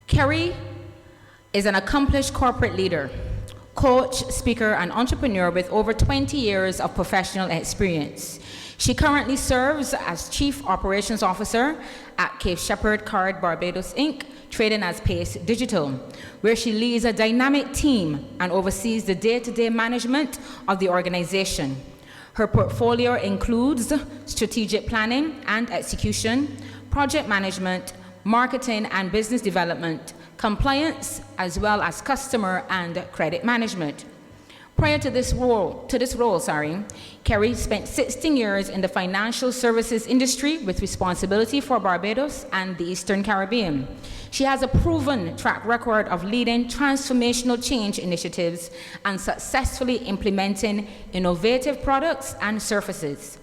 Keri is an accomplished corporate leader, coach, speaker, and entrepreneur with over 20 years of professional experience. She currently serves as Chief Operations Officer at Cape Shepherd Card Barbados, Inc., trading as Pace Digital, where she leads a dynamic team and oversees the day-to-day management of the organization. Her portfolio includes strategic planning and execution, project management, marketing and business development, compliance, as well as customer and credit management. Prior to this role, Keri spent 16 years in the financial services industry with responsibility for Barbados and the Eastern Caribbean. She has a proven track record of leading transformational change initiatives and successfully implementing innovative products and services.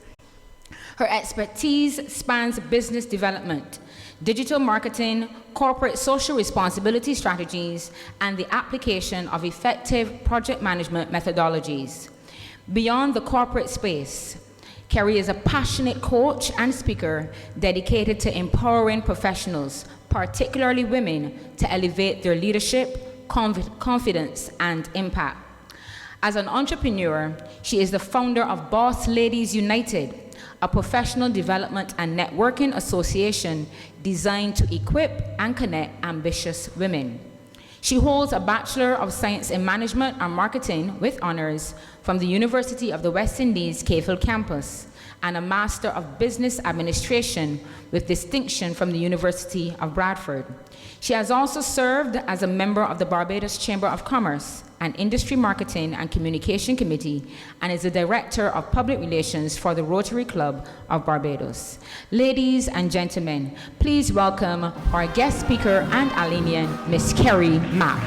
Her expertise spans business development, digital marketing, corporate social responsibility strategies, and the application of effective project management methodologies. Beyond the corporate space, Keri is a passionate coach and speaker dedicated to empowering professionals, particularly women, to elevate their leadership, confidence, and impact. As an entrepreneur, she is the founder of Boss Ladies United, a professional development and networking association designed to equip and connect ambitious women. She holds a Bachelor of Science in Management and Marketing with honors from the University of the West Indies, Cave campus, and a Master of Business Administration with distinction from the University of Bradford. She has also served as a member of the Barbados Chamber of Commerce and Industry Marketing and Communication Committee, and is the Director of Public Relations for the Rotary Club of Barbados. Ladies and gentlemen, please welcome our guest speaker and Alleynian, Miss Keri Mapp.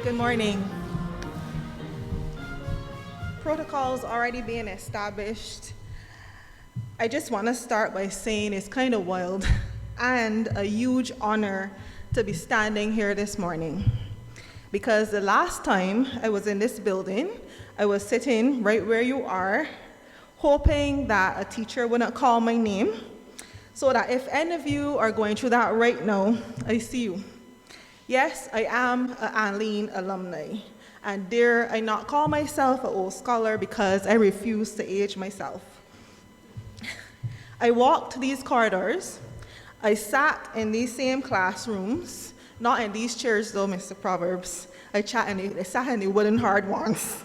Good morning. Protocols already being established. I just want to start by saying it's kind of wild and a huge honor to be standing here this morning, because the last time I was in this building, I was sitting right where you are, hoping that a teacher wouldn't call my name, so that if any of you are going through that right now, I see you. Yes, I am an Alleyne alumni, and dare I not call myself an old scholar because I refuse to age myself. I walked these corridors, I sat in these same classrooms, not in these chairs though, Mr. Proverbs. I sat in the wooden hard ones.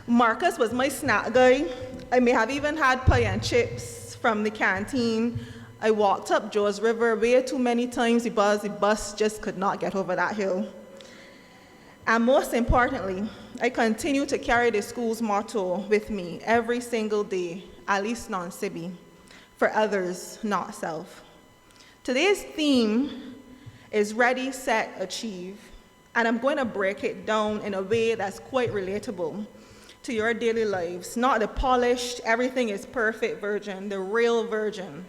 Marcus was my snack guy. I may have even had pie and chips from the canteen. I walked up Joe's River way too many times because the bus just could not get over that hill. And most importantly, I continue to carry the school's motto with me every single day, at least non-sibi, for others, not self. Today's theme is Ready, Set, Achieve, and I'm going to break it down in a way that's quite relatable to your daily lives, not the polished, everything is perfect version, the real version.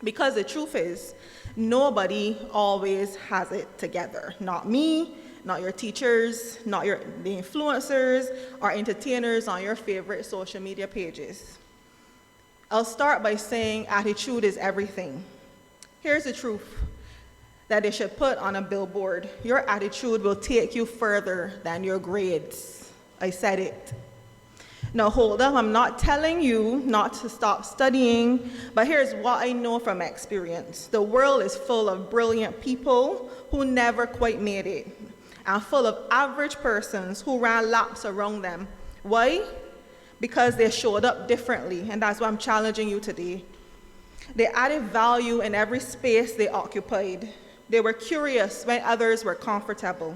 Because the truth is, nobody always has it together. Not me, not your teachers, not the influencers or entertainers on your favorite social media pages. I'll start by saying attitude is everything. Here's the truth that they should put on a billboard. Your attitude will take you further than your grades. I said it. Now hold up, I'm not telling you not to stop studying, but here's what I know from experience. The world is full of brilliant people who never quite made it, and full of average persons who ran laps around them. Why? Because they showed up differently, and that's why I'm challenging you today. They added value in every space they occupied. They were curious when others were comfortable.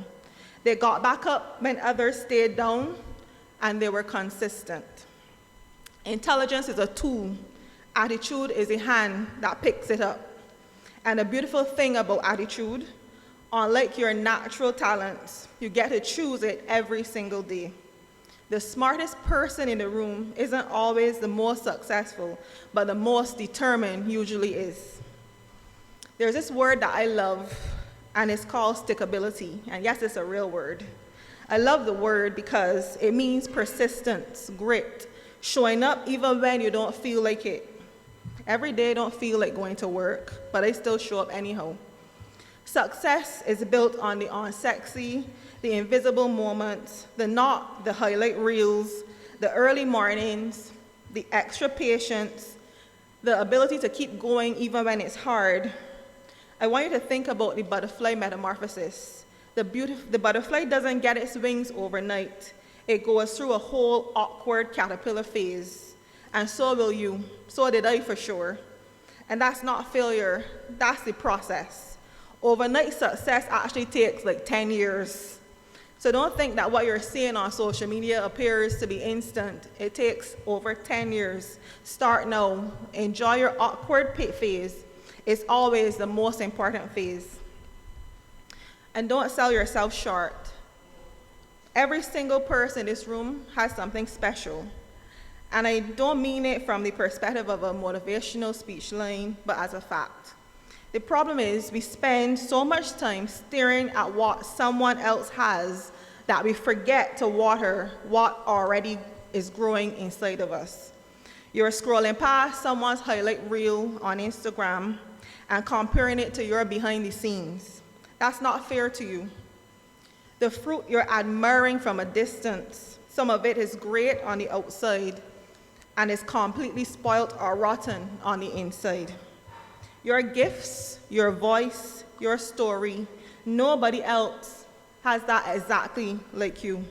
They got back up when others stayed down, and they were consistent. Intelligence is a tool. Attitude is a hand that picks it up. And the beautiful thing about attitude, unlike your natural talents, you get to choose it every single day. The smartest person in the room isn't always the most successful, but the most determined usually is. There's this word that I love, and it's called stickability. And yes, it's a real word. I love the word because it means persistence, grit, showing up even when you don't feel like it. Every day I don't feel like going to work, but I still show up anyhow. Success is built on the unsexy, the invisible moments, the highlight reels, the early mornings, the extra patience, the ability to keep going even when it's hard. I want you to think about the butterfly metamorphosis. The butterfly doesn't get its wings overnight. It goes through a whole awkward caterpillar phase. And so will you. So did I, for sure. And that's not failure. That's the process. Overnight success actually takes like 10 years. So don't think that what you're seeing on social media appears to be instant. It takes over 10 years. Start now. Enjoy your awkward phase. It's always the most important phase. And don't sell yourself short. Every single person in this room has something special. And I don't mean it from the perspective of a motivational speech line, but as a fact. The problem is we spend so much time staring at what someone else has that we forget to water what already is growing inside of us. You're scrolling past someone's highlight reel on Instagram and comparing it to your behind the scenes. That's not fair to you. The fruit you're admiring from a distance, some of it is great on the outside and is completely spoiled or rotten on the inside. Your gifts, your voice, your story, nobody else has that exactly like you.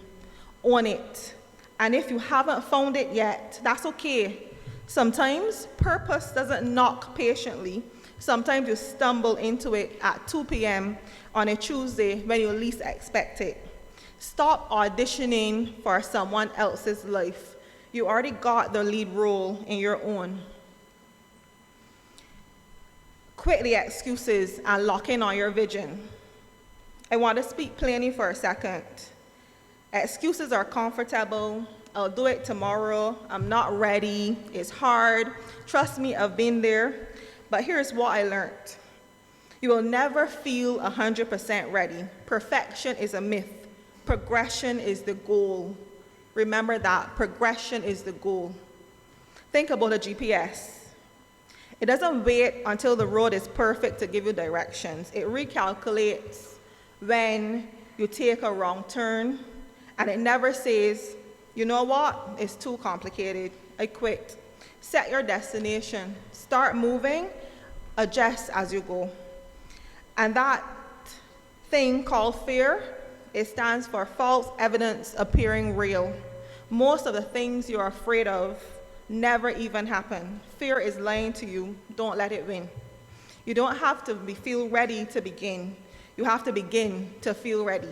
Own it. And if you haven't found it yet, that's okay. Sometimes purpose doesn't knock patiently. Sometimes you stumble into it at 2 p.m. on a Tuesday when you least expect it. Stop auditioning for someone else's life. You already got the lead role in your own. Quit the excuses and lock in on your vision. I want to speak plainly for a second. Excuses are comfortable. I'll do it tomorrow. I'm not ready. It's hard. Trust me, I've been there. But here's what I learned. You will never feel 100% ready. Perfection is a myth. Progression is the goal. Remember that. Progression is the goal. Think about a GPS. It doesn't wait until the road is perfect to give you directions. It recalculates when you take a wrong turn, and it never says, you know what, it's too complicated, I quit. Set your destination, start moving, adjust as you go. And that thing called fear, it stands for false evidence appearing real. Most of the things you're afraid of never even happen. Fear is lying to you. Don't let it win. You don't have to feel ready to begin. You have to begin to feel ready.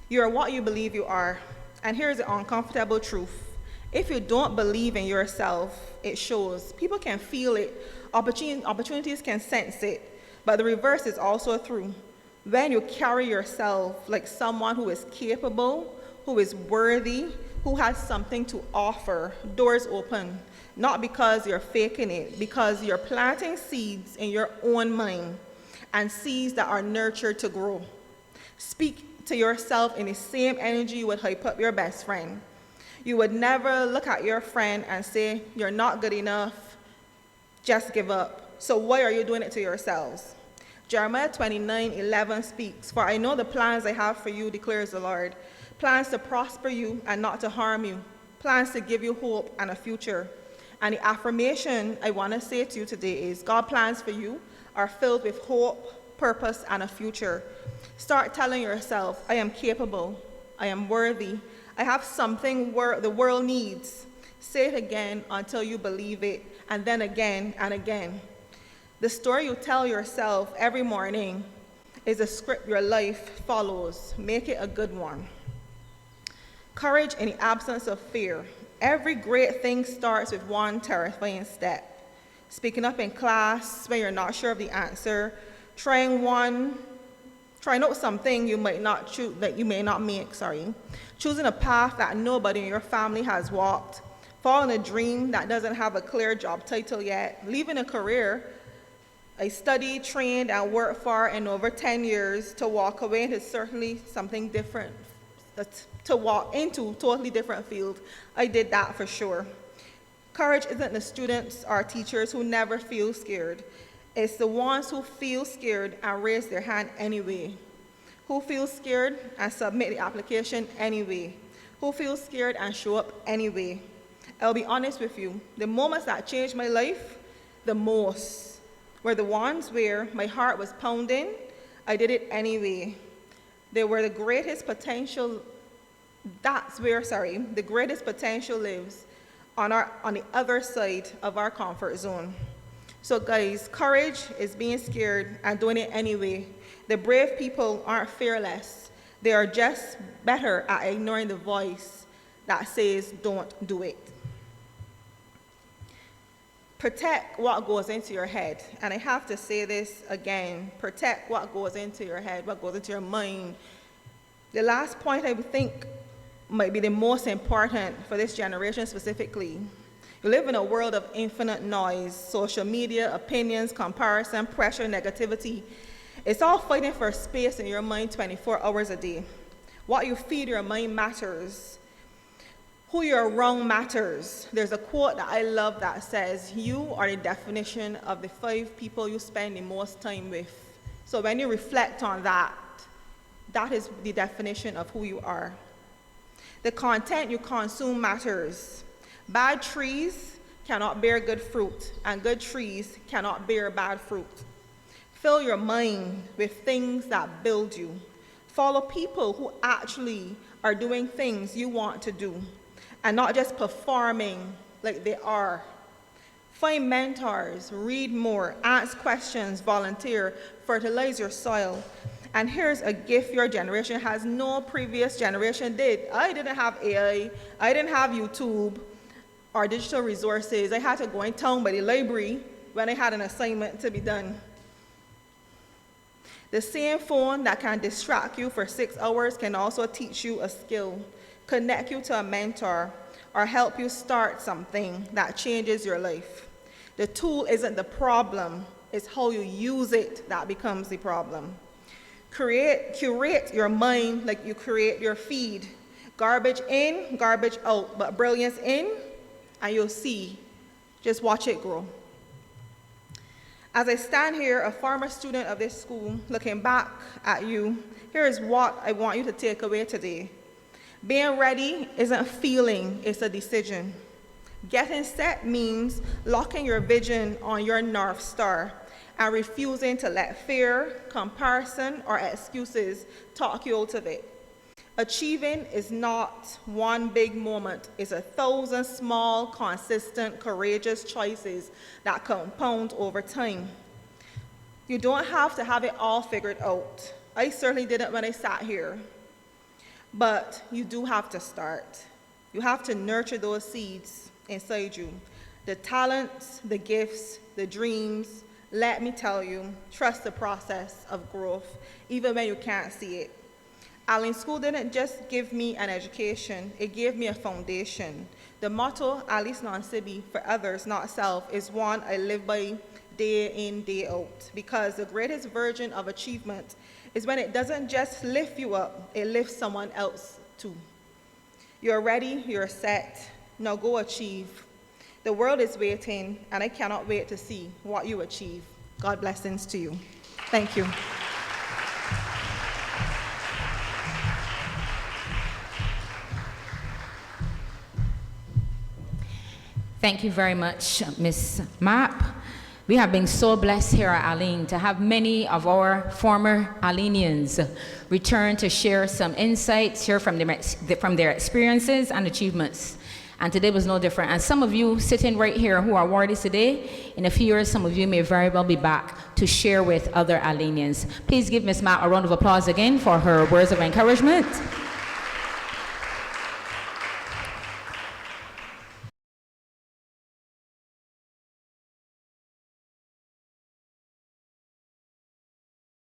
You're what you believe you are. And here's the uncomfortable truth. If you don't believe in yourself, it shows. People can feel it. Opportunities can sense it. But the reverse is also true. When you carry yourself like someone who is capable, who is worthy, who has something to offer, doors open. Not because you're faking it, because you're planting seeds in your own mind, and seeds that are nurtured to grow. Speak to yourself in the same energy you would hype up your best friend. You would never look at your friend and say, you're not good enough, just give up. So why are you doing it to yourselves? Jeremiah 29:11 speaks, for I know the plans I have for you, declares the Lord. Plans to prosper you and not to harm you. Plans to give you hope and a future. And the affirmation I want to say to you today is, God's plans for you are filled with hope, purpose, and a future. Start telling yourself, I am capable, I am worthy, I have something the world needs. Say it again until you believe it, and then again and again. The story you tell yourself every morning is a script your life follows. Make it a good one. Courage in the absence of fear. Every great thing starts with one terrifying step. Speaking up in class when you're not sure of the answer, trying out something you may not make, choosing a path that nobody in your family has walked, following a dream that doesn't have a clear job title yet, leaving a career I studied, trained, and worked for in over 10 years to walk away into certainly something different, to walk into totally different field. I did that for sure. Courage isn't the students or teachers who never feel scared. It's the ones who feel scared and raise their hand anyway, who feel scared and submit the application anyway, who feel scared and show up anyway. I'll be honest with you, the moments that changed my life the most were the ones where my heart was pounding, I did it anyway. They were the greatest potential, the greatest potential lives on the other side of our comfort zone. So guys, courage is being scared and doing it anyway. The brave people aren't fearless. They are just better at ignoring the voice that says, don't do it. Protect what goes into your head. And I have to say this again, protect what goes into your head, what goes into your mind. The last point I would think might be the most important for this generation specifically. You live in a world of infinite noise, social media, opinions, comparison, pressure, negativity. It's all fighting for space in your mind 24 hours a day. What you feed your mind matters. Who you're around matters. There's a quote that I love that says, you are the definition of the 5 people you spend the most time with. So when you reflect on that, that is the definition of who you are. The content you consume matters. Bad trees cannot bear good fruit, and good trees cannot bear bad fruit. Fill your mind with things that build you. Follow people who actually are doing things you want to do, and not just performing like they are. Find mentors, read more, ask questions, volunteer, fertilize your soil. And here's a gift your generation has no previous generation did. I didn't have AI, I didn't have YouTube or digital resources. I had to go in town by the library when I had an assignment to be done. The same phone that can distract you for 6 hours can also teach you a skill, connect you to a mentor, or help you start something that changes your life. The tool isn't the problem, it's how you use it that becomes the problem. Curate your mind like you create your feed. Garbage in, garbage out, but brilliance in, and you'll see. Just watch it grow. As I stand here, a former student of this school, looking back at you, here is what I want you to take away today. Being ready isn't feeling, it's a decision. Getting set means locking your vision on your North Star and refusing to let fear, comparison, or excuses talk you out of it. Achieving is not one big moment. It's 1,000 small, consistent, courageous choices that compound over time. You don't have to have it all figured out. I certainly didn't when I sat here. But you do have to start. You have to nurture those seeds inside you. The talents, the gifts, the dreams. Let me tell you, trust the process of growth, even when you can't see it. Alleyne School didn't just give me an education, it gave me a foundation. The motto, Alice non sibi, for others, not self, is one I live by day in, day out, because the greatest version of achievement is when it doesn't just lift you up, it lifts someone else too. You're ready, you're set, now go achieve. The world is waiting, and I cannot wait to see what you achieve. God blessings to you. Thank you. Thank you very much, Ms. Mapp. We have been so blessed here at Alleyne to have many of our former Alleynians return to share some insights, share from their experiences and achievements. And today was no different. And some of you sitting right here who are awardees today, in a few years, some of you may very well be back to share with other Alleynians. Please give Ms. Mapp a round of applause again for her words of encouragement.